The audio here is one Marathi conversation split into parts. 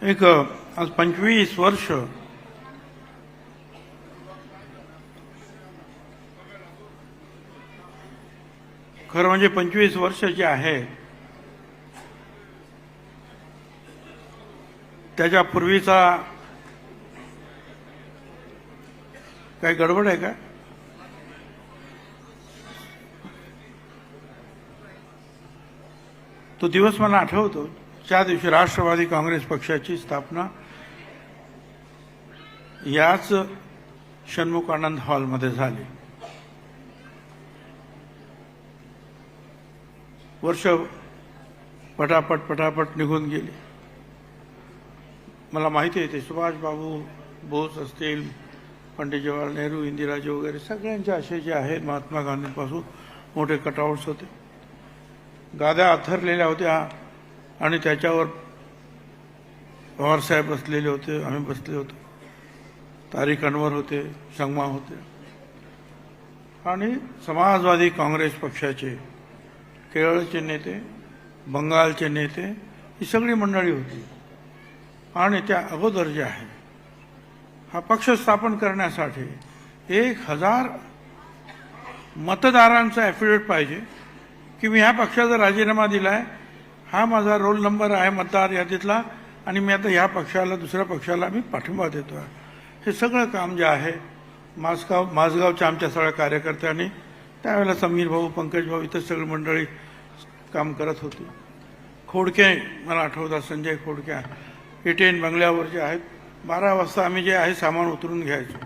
एक आज 25 वर्ष खरं म्हणजे 25 वर्ष जे आहे त्याच्या पूर्वीचा काही गडबड आहे का? तो दिवस मला आठवतो, ज्या दिवशी राष्ट्रवादी काँग्रेस पक्षाची स्थापना याच षण्मुख आनंद हॉलमध्ये झाली. वर्ष पटापट निघून गेली. मला माहिती आहे ते सुभाषबाबू बोस असतील, पंडित जवाहरलाल नेहरू, इंदिराजी वगैरे सगळ्यांचे असे जे आहेत महात्मा गांधींपासून मोठे कटआउट्स होते, गाद्या अथरलेल्या होत्या आणि त्याच्यावर पवारसाहेब बसलेले होते, आम्ही बसले होतो, तारिक अनवर होते, संगमा होते आणि समाजवादी काँग्रेस पक्षाचे केरळचे नेते, बंगालचे नेते, ही सगळी मंडळी होती. आणि त्या अगोदर जे आहे हा पक्ष स्थापन करण्यासाठी 1000 मतदारांचा ॲफिडेव्हिट पाहिजे की मी ह्या पक्षाचा राजीनामा दिलाय, हा माझा रोल नंबर आहे मतदार यादीतला आणि मी आता ह्या पक्षाला दुसऱ्या पक्षाला मी पाठिंबा देतो आहे. हे सगळं काम जे आहे माझगावच्या आमच्या सगळ्या कार्यकर्त्यांनी त्यावेळेला समीर भाऊ, पंकज भाऊ इतर सगळी मंडळी काम करत होती. खोडके मला आठवतात, संजय खोडके इटेन बंगल्यावर जे आहेत 12 वाजता आम्ही जे आहे सामान उतरून घ्यायचो.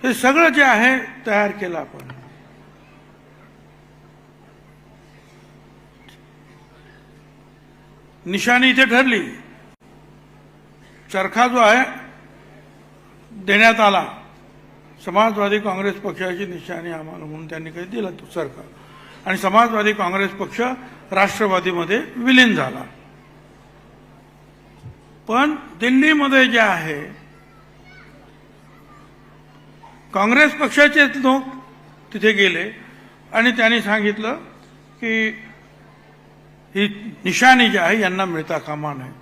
हे सगळं जे आहे तयार केलं आपण. निशाणी इथे ठरली, चरखा जो आहे देण्यात आला, समाजवादी काँग्रेस पक्षाची निशाणी आम्हाला म्हणून त्यांनी काही दिला तो चरखा, आणि समाजवादी काँग्रेस पक्ष राष्ट्रवादीमध्ये विलीन झाला. पण दिल्लीमध्ये जे आहे काँग्रेस पक्षाचे लोक तिथे गेले आणि त्यांनी सांगितलं की ही निशाणी जी आहे यांना मिळता कामा नये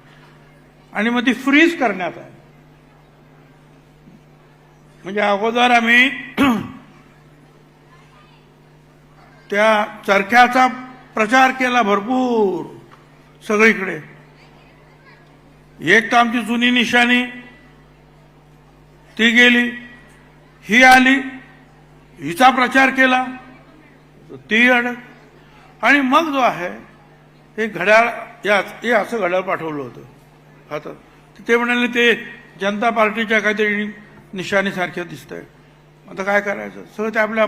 आणि मग ती फ्रीज करण्यात आली. म्हणजे अगोदर आम्ही त्या चरख्याचा प्रचार केला भरपूर सगळीकडे. एक तर आमची जुनी निशाणी ती गेली, ही आली, हिचा प्रचार केला, ती अडक, आणि मग जो आहे ते घड्याळ हे असं घड्याळ पाठवलं होतं हातात. ते म्हणाले ते जनता पार्टीच्या काहीतरी निशाणीसारख्या दिसत आहे. आता काय करायचं? सगळं ते आपल्या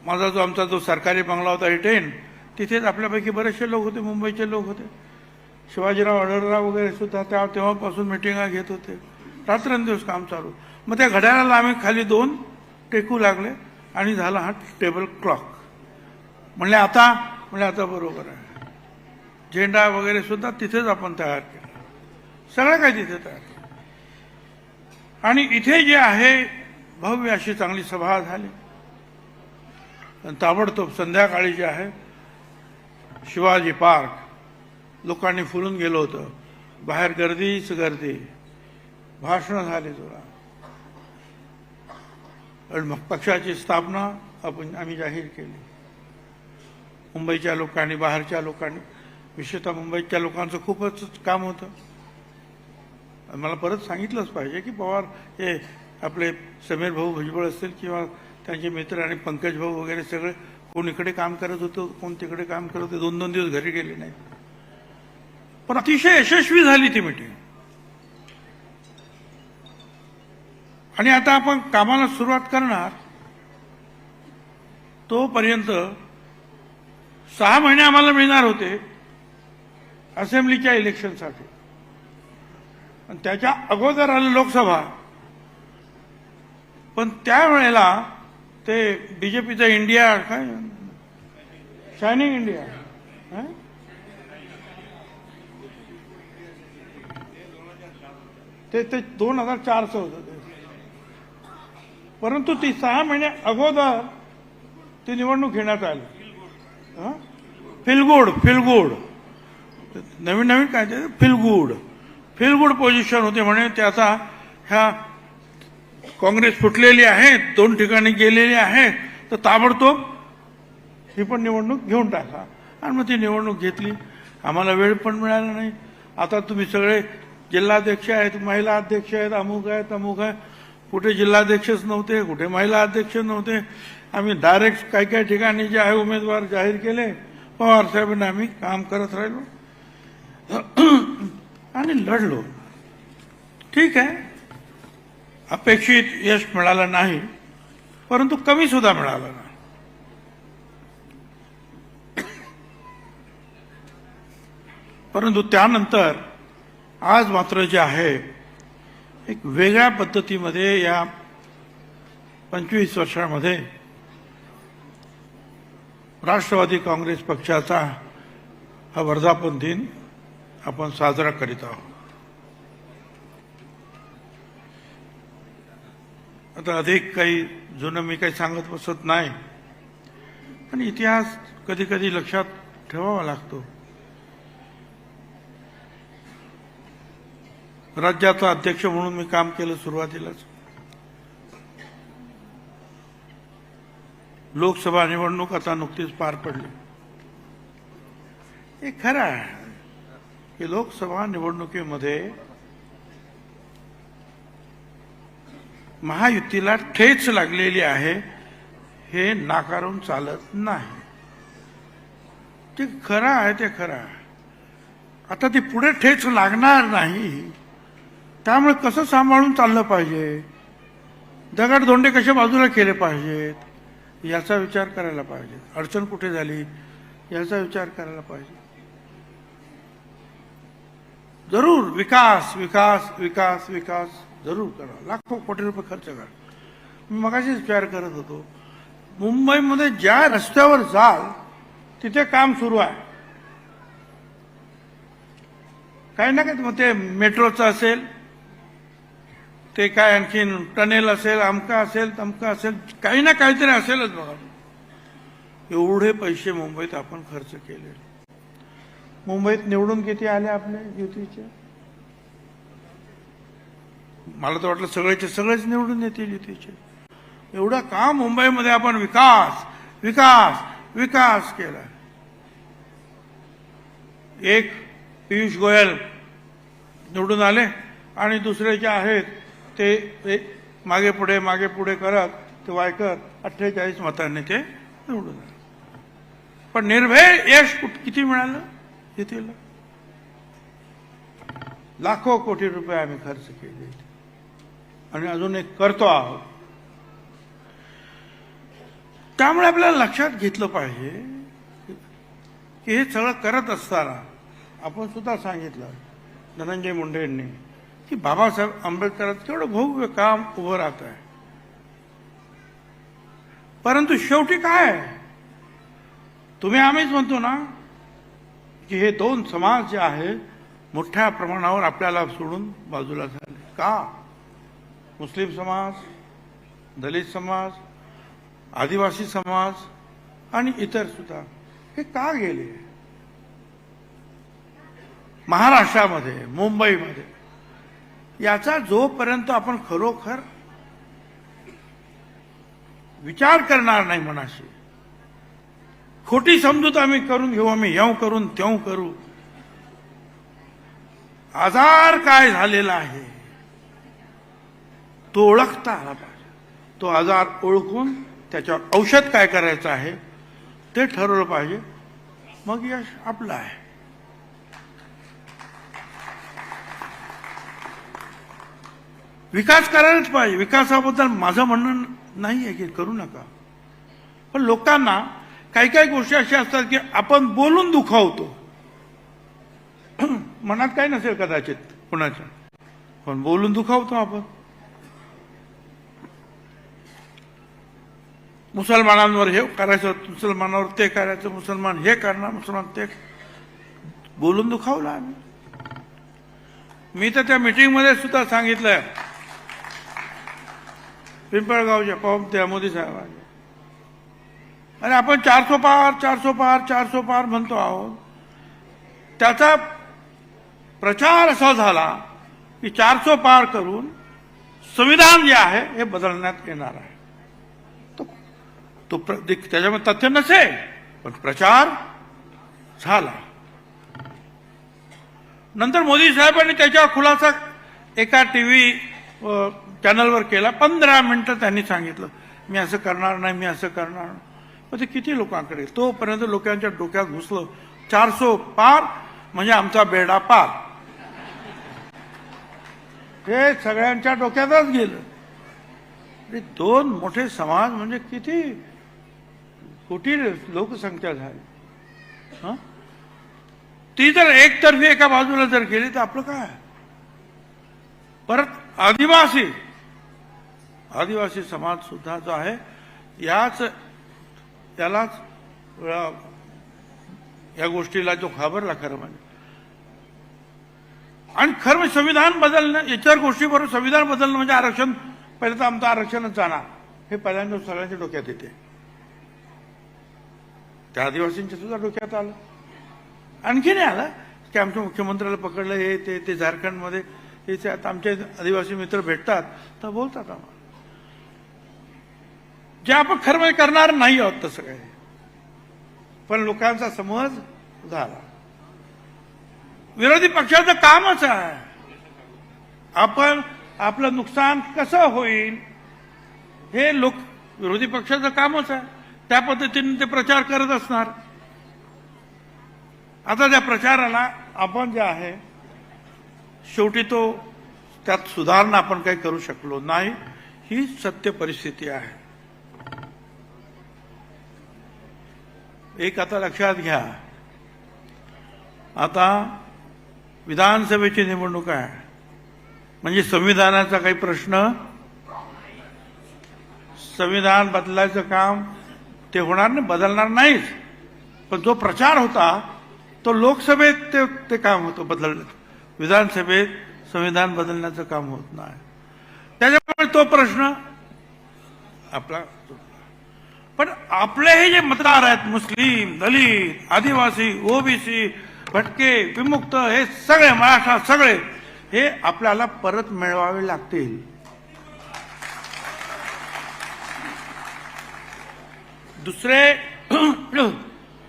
माझा जो आमचा जो सरकारी बंगला होता इटेन, तिथेच आपल्यापैकी बरेचसे लोक होते, मुंबईचे लोक होते, शिवाजीराव आढळराव वगैरे सुद्धा तेव्हापासून मिटिंगा घेत होते, रात्रंदिवस काम चालू. मग त्या घड्याळाला आम्ही खाली 2 टेकू लागले आणि झाला हा टेबल क्लॉक. म्हणले आता बरोबर आहे. झेंडा वगैरे सुद्धा तिथेच आपण तयार केला, सगळं काही तिथे तयार केलं. आणि इथे जे आहे भव्य अशी चांगली सभा झाली. ताबडतोब संध्याकाळी जे आहे शिवाजी पार्क लोकांनी फुलून गेलं होतं, बाहेर गर्दीच गर्दी, भाषणं झाली जोरात. आणि मग पक्षाची स्थापना आम्ही जाहीर केली. मुंबईच्या लोकांनी, बाहेरच्या लोकांनी, विशेषतः मुंबईच्या लोकांचं खूपच काम होतं. मला परत सांगितलंच पाहिजे की पवार हे आपले समीर भाऊ भुजबळ असतील किंवा त्यांचे मित्र आणि पंकज भाऊ वगैरे सगळे कोण इकडे काम करत होतं, कोण तिकडे काम करत होते, 2-2 दिवस घरी गेले नाही. पण अतिशय यशस्वी झाली ती मीटिंग. आणि आता आपण कामाला सुरुवात करणार, तोपर्यंत 6 महिने आम्हाला मिळणार होते असेंब्लीच्या इलेक्शनसाठी. आणि त्याच्या अगोदर आलं लोकसभा. पण त्यावेळेला ते बीजेपीचा इंडिया काय शायनिंग इंडिया ते 2004चं होतं ते. परंतु ती 6 महिने अगोदर ती निवडणूक घेण्यात आली. फिलगुड नवीन नवीन काय ते फील गुड पोझिशन होते म्हणे. त्याचा ह्या काँग्रेस फुटलेली आहे, 2 ठिकाणी गेलेली आहे, तर ताबडतोब ही पण निवडणूक घेऊन टाका. आणि मग ती निवडणूक घेतली. आम्हाला वेळ पण मिळाला नाही. आता तुम्ही सगळे जिल्हाध्यक्ष आहेत, महिला अध्यक्ष आहेत, अमुक आहे तमुक आहे. कुठे जिल्हाध्यक्षच नव्हते, कुठे महिला अध्यक्ष नव्हते. आम्ही डायरेक्ट काही काही ठिकाणी जे आहे उमेदवार जाहीर केले. पवार साहेबांना आम्ही काम करत राहिलो आणि लढलो. ठीक आहे, अपेक्षित यश मिळालं नाही, परंतु कमी सुद्धा मिळालं नाही. परंतु त्यानंतर आज मात्र जे आहे एक वेगळ्या पद्धतीमध्ये या 25 वर्षामध्ये राष्ट्रवादी काँग्रेस पक्षाचा हा वर्धापन दिन आपण साजरा करीत आहोत. आता अधिक काही जुनं मी काही सांगत बसत नाही, पण इतिहास कधी कधी लक्षात ठेवावा लागतो. राज्याचा अध्यक्ष म्हणून मी काम केलं सुरुवातीलाच. लोकसभा निवडणूक आता नुकतीच पार पडली. हे खरं आहे की लोकसभा निवडणुकीमध्ये महायुतीला ठेच लागलेली आहे, हे नाकारून चालत नाही. ते खरं आहे, ते खरं आहे. आता ती पुढे ठेच लागणार नाही, त्यामुळे कसं सांभाळून चाललं पाहिजे, दगडधोंडे कसे बाजूला केले पाहिजेत याचा विचार करायला पाहिजे. अडचण कुठे झाली याचा विचार करायला पाहिजे. जरूर विकास विकास विकास विकास जरूर करा, लाखो कोटी रुपये खर्च करा. मी मगाशीच विचार करत होतो, मुंबईमध्ये ज्या रस्त्यावर जाल तिथे काम सुरू आहे. काही ना काही, मग ते मेट्रोचं असेल, ते काय आणखीन टनेल असेल, अमका असेल तमका असेल, काही ना काहीतरी असेलच. बघा, एवढे पैसे मुंबईत आपण खर्च केले. मुंबईत निवडून किती आले आपले युतीचे? मला तर वाटलं सगळेच निवडून येतील युतीचे. एवढं का मुंबईमध्ये आपण विकास विकास विकास केला. एक पियुष गोयल निवडून आले आणि दुसरे जे आहेत ते मागे पुढे करत ते वायकर 48 मतांनी ते निवडून आले. पण निर्भय यश किती मिळालं युतीला? लाखो कोटी रुपये आम्ही खर्च केले आणि अजून एक करतो आहोत. त्यामुळे आपल्याला लक्षात घेतलं पाहिजे की हे सगळं करत असताना आपण सुद्धा सांगितलं धनंजय मुंडे यांनी की बाबासाहेब आंबेडकरांचं केवढं भव्य काम उभं राहत आहे. परंतु शेवटी काय, तुम्ही आम्हीच म्हणतो ना की हे 2 समाज जे आहे मोठ्या प्रमाणावर आपल्याला सोडून बाजूला झाले. का? मुस्लिम समाज, दलित समाज, आदिवासी समाज आणि इतर सुद्धा हे का गेले? महाराष्ट्रामध्ये, मुंबईमध्ये याचा जोपर्यंत आपण खरोखर विचार करणार नाही, मनाशी खोटी समजूत आम्ही करून घेऊ, आम्ही ह्याव करून त्यों करू. आजार काय झालेला आहे तो ओळखता आला पाहिजे. तो आजार ओळखून त्याच्यावर औषध काय करायचं आहे ते ठरवलं पाहिजे. मग यश आपलं आहे. विकास करायलाच पाहिजे. विकासाबद्दल माझं म्हणणं नाही आहे की करू नका, पण लोकांना काही काही गोष्टी अशा असतात की आपण बोलून दुखावतो. मनात काही नसेल कदाचित कोणाच्या, पण बोलून दुखावतो आपण. मुसलमानांवर हे करायचं, मुसलमानावर ते करायचं, मुसलमान हे करणार, मुसलमान ते, बोलून दुखावलं आम्ही. मी तर त्या मीटिंगमध्ये सुद्धा सांगितलं पिंपळगावच्या त्या मोदी साहेबांनी, अरे आपण 400 पार 400 पार 400 पार म्हणतो आहोत, त्याचा प्रचार असा झाला की 400 पार करून संविधान जे आहे हे बदलण्यात येणार आहे. तो त्याच्यामध्ये तथ्य नसेल, पण प्रचार झाला. नंतर मोदी साहेबांनी त्याच्या खुलासा एका टीव्ही चॅनलवर केला. 15 मिनिटं त्यांनी सांगितलं मी असं करणार नाही, मी असं करणार नाही. पण ते किती लोकांकडे, तोपर्यंत लोकांच्या डोक्यात घुसलं 400 पार म्हणजे आमचा बेडा पार. हे सगळ्यांच्या डोक्यातच गेलं. दोन मोठे समाज म्हणजे किती कोटी लोकसंख्या झाली. ती जर एकतर्फी एका बाजूला जर गेली तर आपलं काय. परत आदिवासी समाज सुद्धा जो आहे त्यालाच या गोष्टीला जो घाबरला खरं म्हणजे. आणि खरं म्हणजे संविधान बदलणं, इतर गोष्टीबरोबर संविधान बदलणं म्हणजे आरक्षण, पहिलं तर आमचं आरक्षणच जाणार हे पहिल्यांदा सगळ्यांच्या डोक्यात येते. त्या आदिवासींच्या सुद्धा डोक्यात आलं. आणखी नाही आलं की आमच्या मुख्यमंत्र्याला पकडलं हे ते झारखंडमध्ये हे आता आमचे आदिवासी मित्र भेटतात तर बोलतात आम्हाला जे आपण खरं म्हणजे करणार नाही आहोत तसं काही. पण लोकांचा समज झाला. विरोधी पक्षाचं कामच आहे आपण आपलं नुकसान कसं होईल हे विरोधी पक्षाचं कामच आहे. त्या पद्धतीने ते प्रचार करत असणार. आता त्या प्रचाराला आपण जे आहे शेवटी त्यात सुधारणा आपण काही करू शकलो नाही. ही सत्य परिस्थिती आहे. एक आता लक्षात घ्या, आता विधानसभेची निवडणूक आहे म्हणजे संविधानाचा काही प्रश्न, संविधान बदलायचं काम ते होणार नाही, बदलणार नाहीच. पण जो प्रचार होता तो लोकसभेत ते काम होतं बदलणं. विधानसभेत संविधान बदलण्याचं काम होत नाही. त्याच्यामुळे तो प्रश्न आपला. पण आपले हे जे मतदार आहेत मुस्लिम, दलित, आदिवासी, ओबीसी, भटके, विमुक्त, हे सगळे महाराष्ट्रात सगळे हे आपल्याला परत मिळवावे लागतील. दुसरे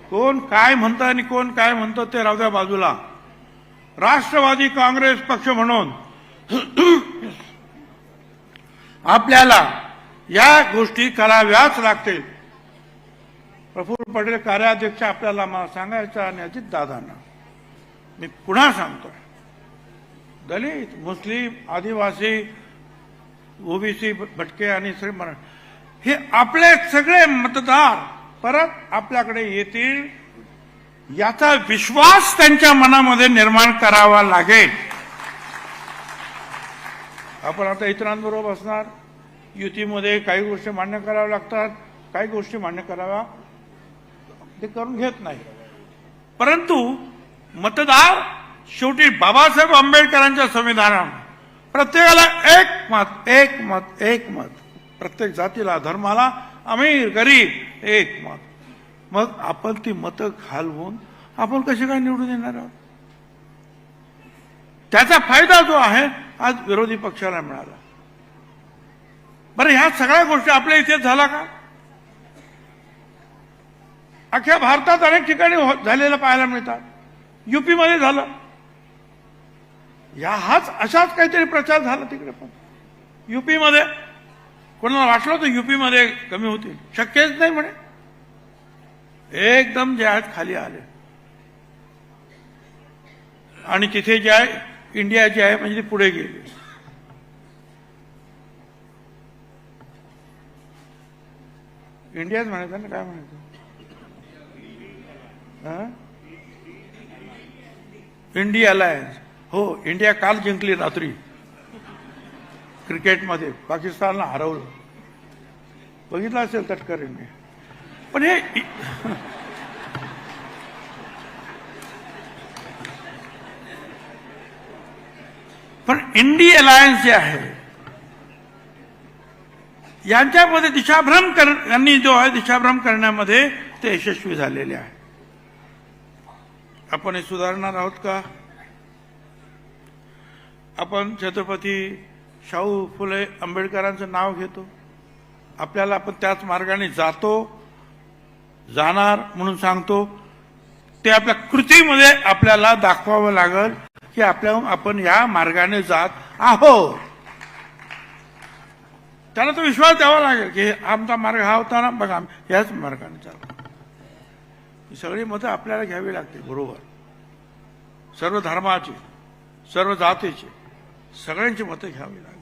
कोण काय म्हणतं आणि कोण काय म्हणतं ते राहू द्या बाजूला. राष्ट्रवादी काँग्रेस पक्ष म्हणून आपल्याला या गोष्टी कराव्याच लागतील. प्रफुल्ल पटेल कार्याध्यक्ष आपल्याला मला सांगायचं आणि अजितदादांना मी पुन्हा सांगतोय, दलित, मुस्लिम, आदिवासी, ओबीसी, भटके आणि हे आपले सगळे मतदार परत आपल्याकडे येतील याचा विश्वास त्यांच्या मनामध्ये निर्माण करावा लागेल. आपण आता इतरांबरोबर असणार, युतीमध्ये काही गोष्टी मान्य कराव्या लागतात, काही गोष्टी मान्य कराव्या ते करून घेत नाही. परंतु मतदार शेवटी बाबासाहेब आंबेडकरांच्या संविधानात प्रत्येकाला एक मत, एक मत, एक मत, प्रत्येक जातीला, धर्माला, अमीर गरीब एक मत. मग आपण ती मतं घालवून आपण कशी काय निवडून येणार आहोत. त्याचा फायदा जो आहे आज विरोधी पक्षाला मिळाला. बरं, ह्या सगळ्या गोष्टी आपल्या इथे झाला का? अख्ख्या भारतात अनेक ठिकाणी झालेलं पाहायला मिळतात. युपीमध्ये झालं. अशाच काहीतरी प्रचार झाला तिकडे. पण युपीमध्ये कोणाला वाटलं होतं युपीमध्ये कमी होतील? शक्यच नाही म्हणे. एकदम जे आहेत खाली आले. आणि तिथे जे आहे इंडिया जे आहे म्हणजे ती पुढे गेली. इंडियाच म्हणायचं ना, काय म्हणायचं? India alliance. हो, इंडिया काल जिंकली रात्री क्रिकेटमध्ये, पाकिस्तानला हरवलं. बघितलं असेल तटकरेंनी. पण हे पण इंडिया अलायन्स जे आहे यांच्यामध्ये दिशाभ्रम करण्यामध्ये ते यशस्वी झालेले आहे. आपण हे सुधारणार आहोत का? आपण छत्रपती शाहू फुले आंबेडकरांचं नाव घेतो, आपल्याला आपण त्याच मार्गाने जातो, जाणार म्हणून सांगतो, ते आपल्या कृतीमध्ये आपल्याला दाखवावं लागेल की आपण या मार्गाने जात आहोत. त्याला तो विश्वास द्यावा लागेल की आमचा मार्ग हा होता ना, बघा याच मार्गाने चालतो. ही सगळी मतं आपल्याला घ्यावी लागतील, बरोबर. सर्व धर्माची, सर्व जातीची, सगळ्यांची मतं घ्यावी लागेल.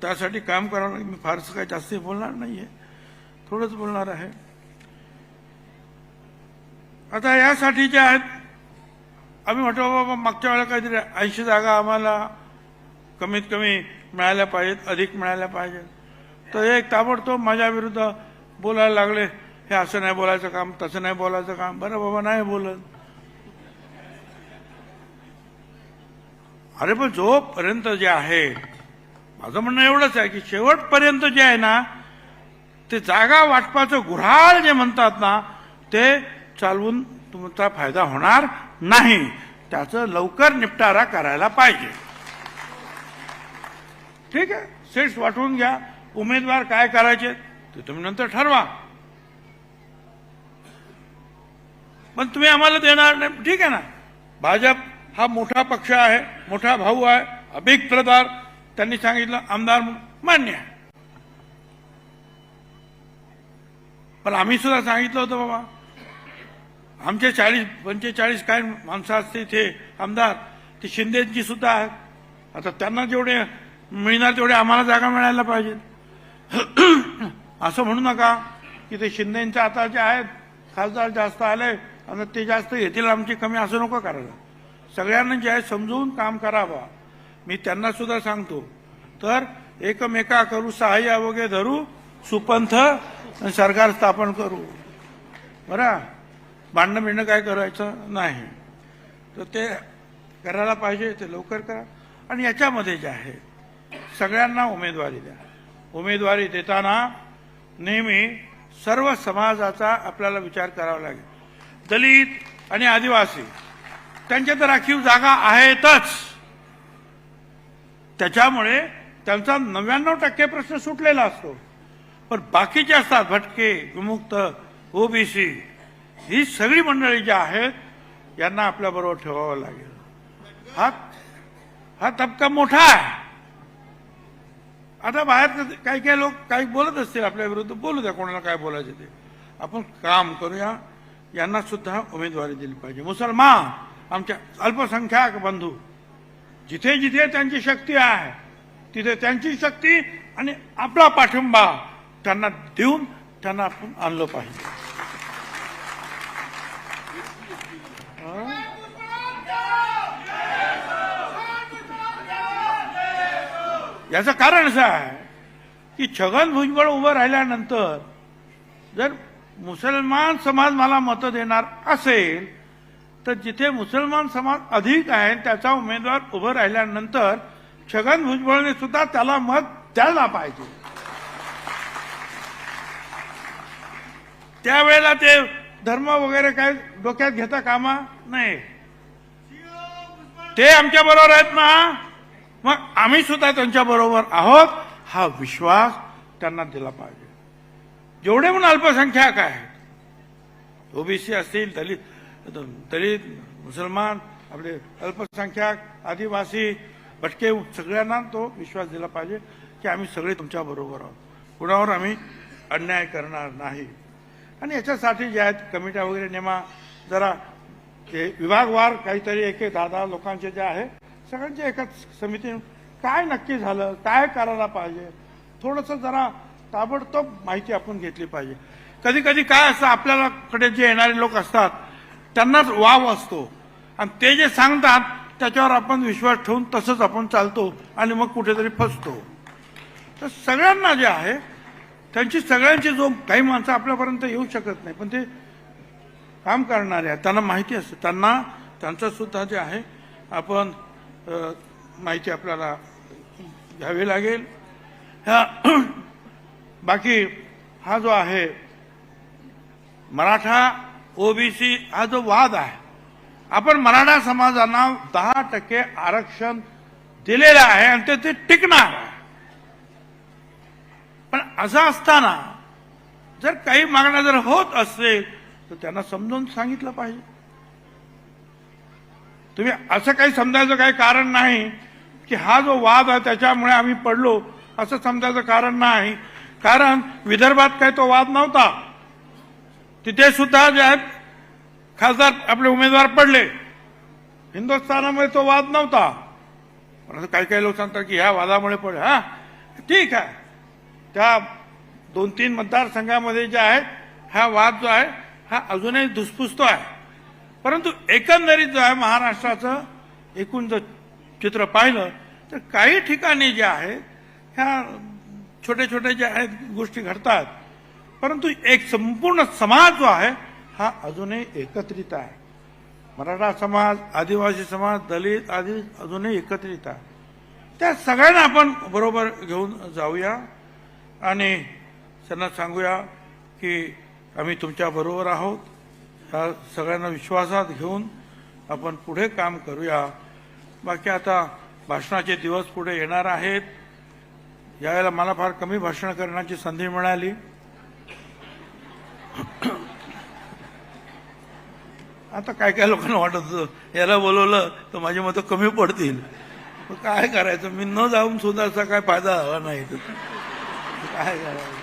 त्यासाठी काम करावं लागेल. मी फारसं काही जास्त बोलणार नाहीये, थोडंच बोलणार आहे. आता यासाठी जे आहेत, आम्ही म्हटलं बाबा मागच्या वेळेला काहीतरी 80 जागा आम्हाला कमीत कमी मिळाल्या पाहिजेत, अधिक मिळाल्या पाहिजेत. तर एक ताबडतोब माझ्या विरुद्ध बोलायला लागले, हे असं नाही बोलायचं काम, तसं नाही बोलायचं काम. बरं बाबा, नाही बोलत. अरे पण जोपर्यंत जे आहे, माझं म्हणणं एवढंच आहे की शेवटपर्यंत जे आहे ना, ते जागा वाटपाचं गुऱ्हाळ जे म्हणतात ना, ते चालवून तुमचा फायदा होणार नाही. त्याचं लवकर निपटारा करायला पाहिजे. ठीक आहे, सीट्स वाटवून घ्या, उमेदवार काय करायचे ते तुम्ही नंतर ठरवा. पण तुम्ही आम्हाला देणार नाही, ठीक आहे ना. भाजप हा मोठा पक्ष आहे, मोठा भाऊ आहे, अभिक प्रदार, त्यांनी सांगितलं आमदार मान्य आहे. पण आम्ही सुद्धा सांगितलं होतं बाबा, आमचे 40-45 काय माणसं असते ते आमदार, ते शिंदेची सुद्धा आहेत. आता त्यांना जेवढे मिळणार तेवढे आम्हाला जागा मिळायला पाहिजेत. असं म्हणू नका की ते शिंदेचे आता जे आहेत खासदार जास्त आले आणि ते जास्त घेतील, आमची कमी, असं नको करायला. सगळ्यांना जे आहे समजून काम करावं. मी त्यांना सुद्धा सांगतो, तर एकमेका करू सहाय्य वगैरे धरू, सुपंथ सरकार स्थापन करू. बरं, भांडणं बिंडणं काय करायचं नाही. तर ते करायला पाहिजे, ते लवकर करा. आणि याच्यामध्ये जे आहे सगळ्यांना उमेदवारी द्या. उमेदवारी देताना नेहमी सर्व समाजाचा आपल्याला विचार करावा लागेल. दलित आणि आदिवासी त्यांच्या तर राखीव जागा आहेतच, त्याच्यामुळे त्यांचा 99% प्रश्न सुटलेला असतो. पण बाकीचे असतात भटके, विमुक्त, ओबीसी, ही सगळी मंडळी जी आहेत यांना आपल्याबरोबर ठेवावं लागेल. हा तबका मोठा आहे. आता बाहेर काही काही लोक काही बोलत असतील आपल्या विरुद्ध, बोलू द्या, कोणाला काय बोलायचं ते. आपण काम करूया, यांना सुद्धा उमेदवारी दिली पाहिजे. मुसलमान, आमच्या अल्पसंख्याक बंधू, जिथे जिथे त्यांची शक्ती आहे तिथे त्यांची शक्ती आणि आपला पाठिंबा त्यांना देऊन त्यांना आपण आणलं पाहिजे. याचं कारण असं आहे की छगन भुजबळ उभं राहिल्यानंतर जर मुसलमान समाज मला मतं देणार असेल, तर जिथे मुसलमान समाज अधिक आहे त्याचा उमेदवार उभं राहिल्यानंतर छगन भुजबळने सुद्धा त्याला मत द्यायला पाहिजे. त्यावेळेला ते धर्म वगैरे काय डोक्यात घेता कामा नाही. ते आमच्या बरोबर आहेत ना, मग आम्ही सुद्धा त्यांच्या बरोबर आहोत, हा विश्वास त्यांना दिला पाहिजे. जेवढे म्हणून अल्पसंख्याक आहेत, ओबीसी असतील, दलित, मुसलमान, आपले अल्पसंख्याक, आदिवासी, भटके, सगळ्यांना तो विश्वास दिला पाहिजे की आम्ही सगळे तुमच्या बरोबर आहोत, कुणावर आम्ही अन्याय करणार नाही. आणि याच्यासाठी जे आहेत कमिट्या वगैरे नेमा, जरा ते विभागवार काहीतरी 10 लोकांचे जे आहे सगळ्यांच्या एकाच समिती काय नक्की झालं, काय करायला पाहिजे, थोडंसं जरा ताबडतोब माहिती आपण घेतली पाहिजे. कधी कधी काय असतं, आपल्याकडे जे येणारे लोक असतात त्यांनाच वाव असतो आणि ते जे सांगतात त्याच्यावर आपण विश्वास ठेवून तसंच आपण चालतो आणि मग कुठेतरी फसतो. तर सगळ्यांना जे आहे त्यांची सगळ्यांची जो काही माणसं आपल्यापर्यंत येऊ शकत नाही, पण ते काम करणारे आहेत, त्यांना माहिती असते, त्यांना त्यांचं सुद्धा जे आहे आपण माहिती आपल्याला घ्यावी लागेल. बाकी हा जो आहे मराठा ओबीसी हा जो वाद आहे आपण मराठा समाजाला 10% आरक्षण दिलेलं आहे आणि ते टिकणार आहे. पण असं असताना जर काही मागण्या जर होत असेल तर त्यांना समजून सांगितलं पाहिजे. तुम्ही असं काही समजायचं काही कारण नाही की हा जो वाद आहे त्याच्यामुळे आम्ही पडलो असं समजायचं कारण नाही. कारण विदर्भात काही तो वाद नव्हता. तिथे सुद्धा जे आहेत खासदार आपले उमेदवार पडले. हिंदुस्थानामध्ये तो वाद नव्हता. परंतु काही काही लोक सांगतात की ह्या वादामुळे पडले. हा ठीक आहे, त्या 2-3 मतदारसंघामध्ये जे आहे हा वाद जो आहे हा अजूनही धुसफुसतो आहे. परंतु एकंदरीत जो आहे महाराष्ट्राचं एकूण जर चित्र पाहिलं तर काही ठिकाणी जे आहे ह्या छोटे छोटे जे आहेत गोष्टी घडतात. परंतु एक संपूर्ण समाज जो आहे हा अजूनही एकत्रित आहे. मराठा समाज, आदिवासी समाज, दलित आदी अजूनही एकत्रित आहे. त्या सगळ्यांना आपण बरोबर घेऊन जाऊया आणि त्यांना सांगूया की आम्ही तुमच्या बरोबर आहोत. ह्या सगळ्यांना विश्वासात घेऊन आपण पुढे काम करूया. बाकी आता भाषणाचे दिवस पुढे येणार आहेत. यावेळेला मला फार कमी भाषण करण्याची संधी मिळाली. आता काय काय लोकांना वाटत होतं याला बोलवलं तर माझी मतं कमी पडतील. काय करायचं, मी न जाऊन सुद्धा असा काय फायदा झाला नाही. काय करायचं,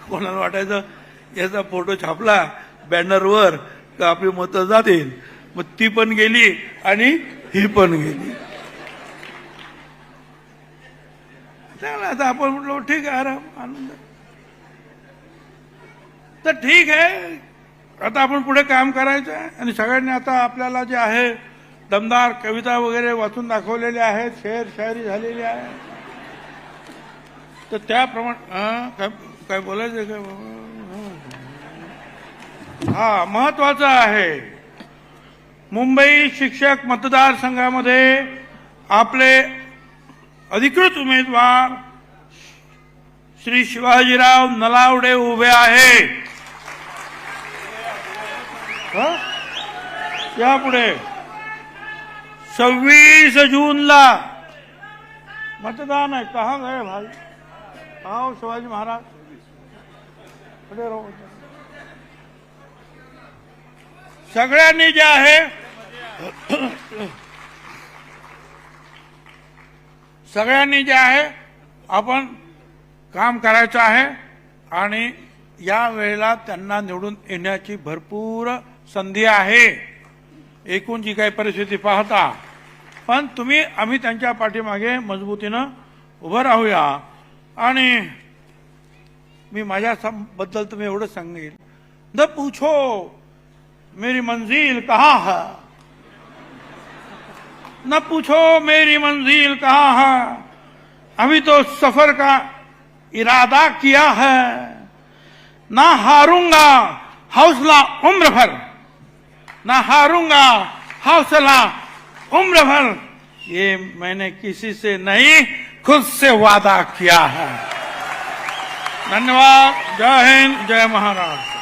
कोणाला वाटायचं याचा फोटो छापला बॅनरवर तर आपली मतं जातील. मग ती पण गेली आणि ही पण गेली. आता आपण म्हटलो ठीक आहे, आराम आनंद. तर ठीक आहे, आता आपण पुढे काम करायचं आहे. आणि सगळ्यांनी आता आपल्याला जे आहे दमदार कविता वगैरे वाचून दाखवलेल्या आहेत, शेर शायरी झालेली आहे. तर त्याप्रमाणे काय बोलायचं काय, हा महत्वाचं आहे. मुंबई शिक्षक मतदारसंघामध्ये आपले अधिकृत उमेदवार श्री शिवाजीराव नलावडे उभे आहेत. यापुढे 26 जूनला मतदान आहे. कहा गए भाई, आओ शिवाजी महाराज खड़े रहो. सगळ्यांनी जे आहे सगळ्यांनी जे आहे आपण काम करायचं आहे. आणि या वेळेला त्यांना निवडून येण्याची भरपूर संधी आहे एकूण जी काही परिस्थिती पाहता. पण आम्ही त्यांच्या पाठीमागे मजबूतीनं उभं राहूया. आणि मी माझ्याबद्दल तुम्ही एवढं सांगेल, न पूछो मेरी मंजिल कहाँ है, न पूछो मेरी मंजिल कहाँ है, अभी तो सफर का इरादा किया है, ना हारूंगा हौसला उम्र भर, ना हारूंगा हौसला उम्र भर, ये मैंने किसी से नहीं खुद से वादा किया है. धन्यवाद. जय हिंद, जय महाराष्ट्र.